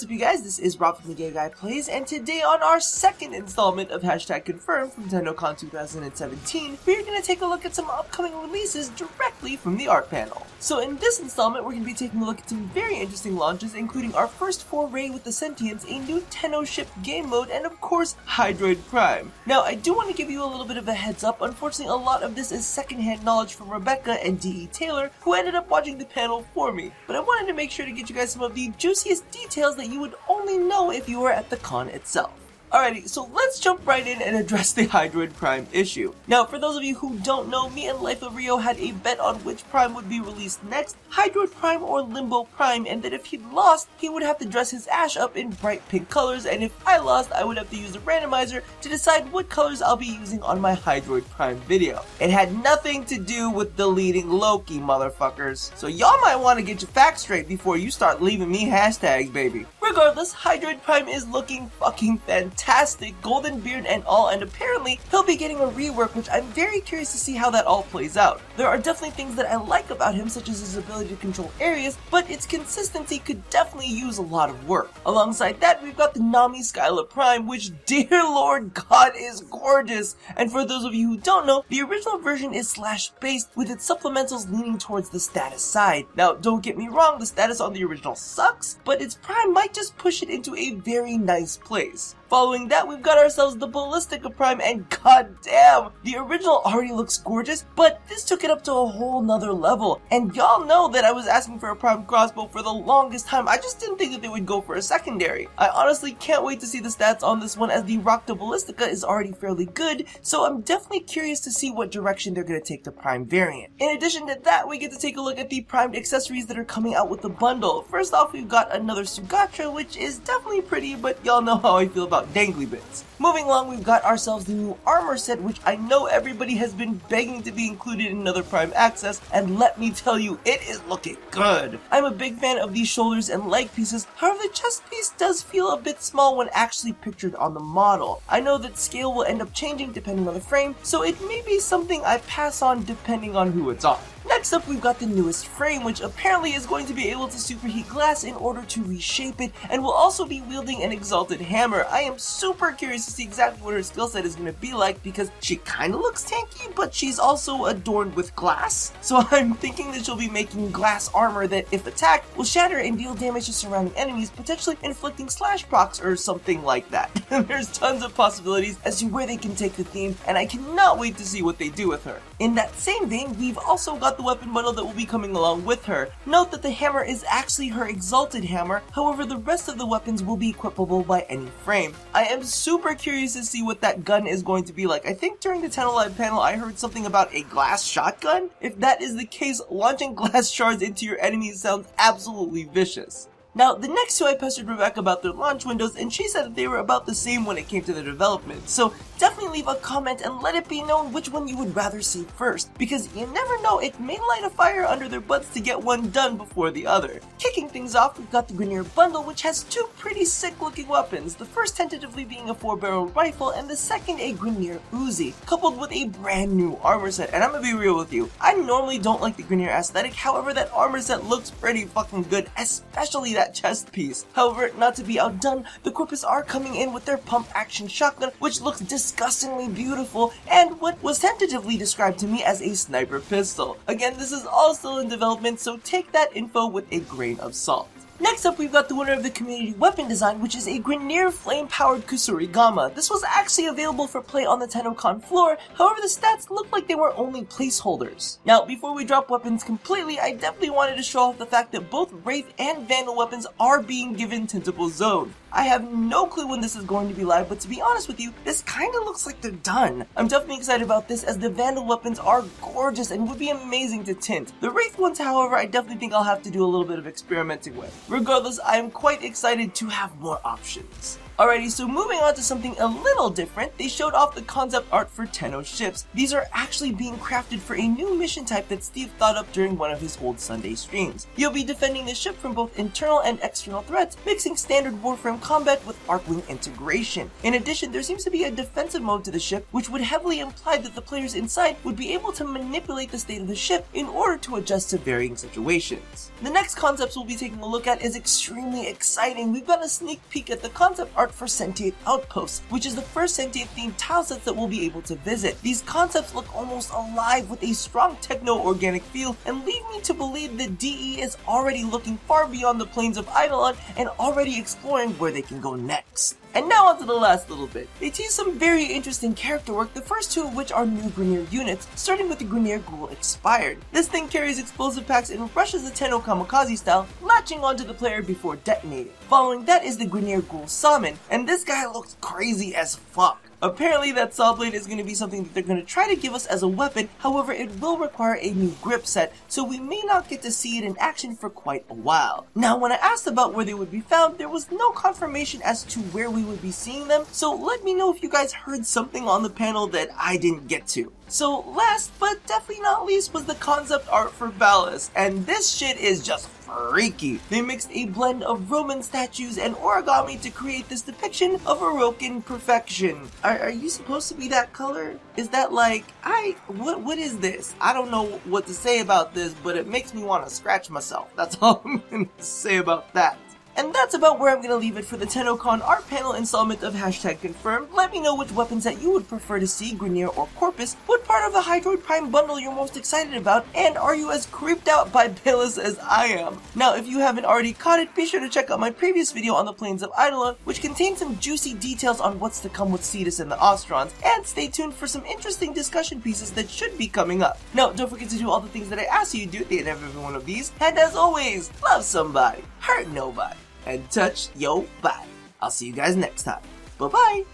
What's up, you guys? This is Rob from The Gay Guy Plays, and today on our second installment of #Confirmed from TennoCon 2017, we're going to take a look at some upcoming releases directly from the art panel. So in this installment, we're going to be taking a look at some very interesting launches, including our first foray with the Sentients, a new Tenno ship game mode, and of course, Hydroid Prime. Now, I do want to give you a little bit of a heads up. Unfortunately, a lot of this is secondhand knowledge from Rebecca and D.E. Taylor, who ended up watching the panel for me. But I wanted to make sure to get you guys some of the juiciest details that you would only know if you were at the con itself. Alrighty, so let's jump right in and address the Hydroid Prime issue. Now, for those of you who don't know, me and Life of Rio had a bet on which Prime would be released next, Hydroid Prime or Limbo Prime, and that if he lost, he would have to dress his Ash up in bright pink colors, and if I lost, I would have to use a randomizer to decide what colors I'll be using on my Hydroid Prime video. It had nothing to do with deleting Loki, motherfuckers. So y'all might want to get your facts straight before you start leaving me hashtags, baby. Regardless, Hydroid Prime is looking fucking fantastic, golden beard and all, and apparently he'll be getting a rework, which I'm very curious to see how that all plays out. There are definitely things that I like about him, such as his ability to control areas, but its consistency could definitely use a lot of work. Alongside that, we've got the Nami Skyla Prime, which, dear Lord God, is gorgeous. And for those of you who don't know, the original version is slash-based, with its supplementals leaning towards the status side. Now, don't get me wrong, the status on the original sucks, but its Prime might just push it into a very nice place. Following that, we've got ourselves the Ballistica Prime, and goddamn, the original already looks gorgeous, but this took it up to a whole nother level. And y'all know that I was asking for a Prime crossbow for the longest time. I just didn't think that they would go for a secondary. I honestly can't wait to see the stats on this one, as the Rocta Ballistica is already fairly good, so I'm definitely curious to see what direction they're going to take the Prime variant. In addition to that, we get to take a look at the primed accessories that are coming out with the bundle. First off, we've got another Sugatra, which is definitely pretty, but y'all know how I feel about dangly bits. Moving along, we've got ourselves the new armor set, which I know everybody has been begging to be included in another Prime Access, and let me tell you, it is looking good. I'm a big fan of these shoulders and leg pieces, however the chest piece does feel a bit small when actually pictured on the model. I know that scale will end up changing depending on the frame, so it may be something I pass on depending on who it's on. Next up, we've got the newest frame, which apparently is going to be able to superheat glass in order to reshape it, and will also be wielding an exalted hammer. I am super curious to see exactly what her skill set is going to be like, because she kind of looks tanky, but she's also adorned with glass. So I'm thinking that she'll be making glass armor that, if attacked, will shatter and deal damage to surrounding enemies, potentially inflicting slash procs or something like that. There's tons of possibilities as to where they can take the theme, and I cannot wait to see what they do with her. In that same vein, we've also got the weapon bundle that will be coming along with her. Note that the hammer is actually her exalted hammer, however the rest of the weapons will be equipable by any frame. I am super curious to see what that gun is going to be like. I think during the Tenno Live panel I heard something about a glass shotgun. If that is the case, launching glass shards into your enemies sounds absolutely vicious. Now, the next two I pestered Rebecca about their launch windows, and she said that they were about the same when it came to their development, so definitely leave a comment and let it be known which one you would rather see first, because you never know, it may light a fire under their butts to get one done before the other. Kicking things off, we've got the Grineer bundle, which has two pretty sick looking weapons, the first tentatively being a 4-barreled rifle, and the second a Grineer Uzi, coupled with a brand new armor set. And I'm gonna be real with you, I normally don't like the Grineer aesthetic, however that armor set looks pretty fucking good, especially that chest piece. However, not to be outdone, the Corpus are coming in with their pump action shotgun, which looks disgustingly beautiful, and what was tentatively described to me as a sniper pistol. Again, this is all still in development, so take that info with a grain of salt. Next up, we've got the winner of the community weapon design, which is a Grineer flame-powered Kusurigama. This was actually available for play on the TennoCon floor, however the stats looked like they were only placeholders. Now, before we drop weapons completely, I definitely wanted to show off the fact that both Wraith and Vandal weapons are being given Tintable Zone. I have no clue when this is going to be live, but to be honest with you, this kinda looks like they're done. I'm definitely excited about this, as the Vandal weapons are gorgeous and would be amazing to tint. The Wraith ones, however, I definitely think I'll have to do a little bit of experimenting with. Regardless, I am quite excited to have more options. Alrighty, so moving on to something a little different, they showed off the concept art for Tenno's ships. These are actually being crafted for a new mission type that Steve thought up during one of his old Sunday streams. You'll be defending the ship from both internal and external threats, mixing standard Warframe combat with Arcwing integration. In addition, there seems to be a defensive mode to the ship, which would heavily imply that the players inside would be able to manipulate the state of the ship in order to adjust to varying situations. The next concepts we'll be taking a look at is extremely exciting. We've got a sneak peek at the concept art for Sentient Outposts, which is the first Sentient themed tile sets that we'll be able to visit. These concepts look almost alive with a strong techno-organic feel and lead me to believe that DE is already looking far beyond the plains of Eidolon and already exploring where they can go next. And now onto the last little bit. They tease some very interesting character work, the first two of which are new Grineer units, starting with the Grineer Ghoul Expired. This thing carries explosive packs and rushes the Tenno Kamikaze style, latching onto the player before detonating. Following that is the Grineer Ghoul Shaman, and this guy looks crazy as fuck. Apparently that saw blade is going to be something that they're going to try to give us as a weapon, however it will require a new grip set, so we may not get to see it in action for quite a while. Now when I asked about where they would be found, there was no confirmation as to where we would be seeing them, so let me know if you guys heard something on the panel that I didn't get to. So last but definitely not least was the concept art for Ballast, and this shit is just freaky. They mixed a blend of Roman statues and origami to create this depiction of Orokin perfection. Are you supposed to be that color? Is that like, what is this? I don't know what to say about this, but it makes me want to scratch myself. That's all I'm going to say about that. And that's about where I'm going to leave it for the TennoCon art panel installment of #confirmed. Let me know which weapons that you would prefer to see, Grineer or Corpus, what part of the Hydroid Prime bundle you're most excited about, and are you as creeped out by Ballast as I am? Now, if you haven't already caught it, be sure to check out my previous video on the Plains of Eidolon, which contains some juicy details on what's to come with Cetus and the Ostrons, and stay tuned for some interesting discussion pieces that should be coming up. Now, don't forget to do all the things that I asked you to do at the end of every one of these, and as always, love somebody, hurt nobody, and touch your body. I'll see you guys next time. Bye-bye!